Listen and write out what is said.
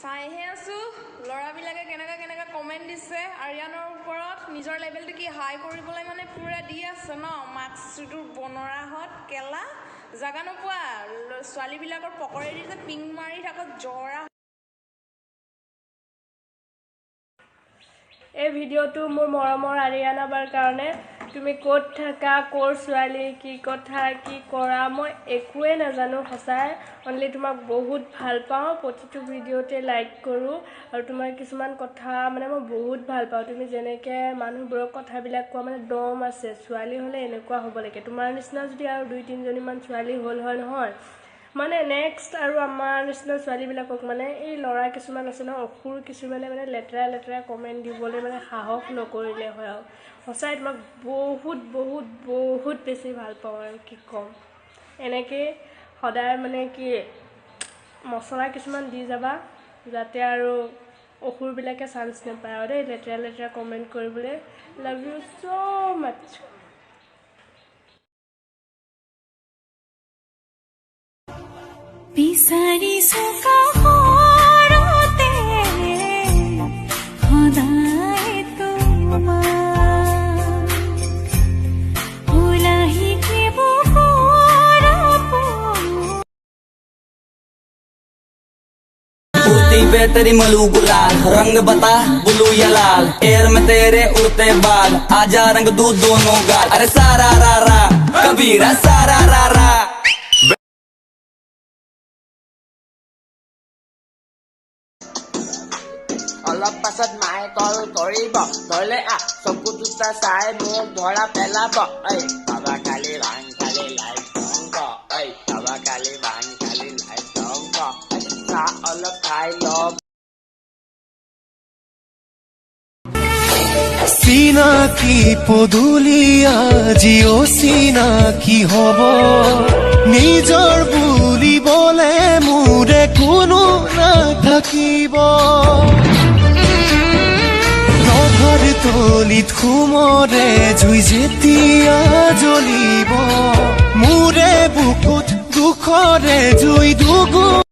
চাইহে আছো লৰাবিলাকে কেনেকা কমেন্ট দিছে আৰিয়ানৰ ওপৰত নিজৰ লেভেলটো কি হাই কৰিবলৈ মানে পুৰা দি আছে ন মাস্কটো বনৰাহত কেলা জাগা নোপোৱা ছোৱালীবিলাকৰ পকৰে দি যে পিং মাৰি থাকত জৰা এই ভিডিঅ'টো মোৰ মৰমৰ আৰিয়ানা বাৰ কাৰণে তুমি ক'ত থাকা কোৰ ছোৱালী কি কথা কি কৰা মই একোৱে নাজানো সঁচাই অনলি তোমাক বহুত ভাল পাওঁ প্ৰতিটো ভিডিঅ'তে লাইক কৰোঁ আৰু তোমাৰ কিছুমান কথা মানে মই বহুত ভাল পাওঁ তুমি যেনেকৈ মানুহবোৰক কথাবিলাক কোৱা মানে দম আছে ছোৱালী হ'লে এনেকুৱা হ'ব লাগে তোমাৰ নিচিনা যদি আৰু 2-3 জনীমান ছোৱালী হ'ল হয় নহয় মানে নেক্সট আৰু আমাৰ নিচিনা ছোৱালীবিলাকক মানে এই ল'ৰা কিছুমান আছে ন অসুৰ কিছুমানে মানে লেতেৰা কমেণ্ট দিবলৈ মানে সাহস নকৰিলে হয় আৰু সঁচাই তোমাক বহুত বেছি ভাল পাওঁ আৰু কি ক'ম এনেকৈ সদায় মানে কি মছলা কিছুমান দি যাবা যাতে আৰু অসুৰবিলাকে চান্স নাপায় আৰু দেই লেতেৰা কমেণ্ট কৰিবলৈ লাভ ইউ so much বিচাৰিছো কাষৰতে সদায় তোমাক ওলাহি उड़ती पे तेरी मलू गुलाल रंग बता ब्लू या लाल एयर में तेरे उड़ते बाल आजा रंग दूध दोनों गाल अरे सारा रा रा कबीरा सारा रा रा অলপ পাছত মায়ে কল কৰিব ধৰিলে চকু দুটা চাই মোক ধৰা পেলাব এই বাবা কালি ভাং কালি লাইট ধংক এই বাবা কালি ভাং কালি লাইট ধংক চাহ অলপ খাই লম চিনাকি পদূলি আজিও চিনাকি হব নিজৰ বুলিবলে মোৰে কোনো নাথাকিব নভাৰ তলিত সুমৰে জুই যেতিয়া জ্বলিব মোৰে বুকুত দুখৰে জুই দুগুণ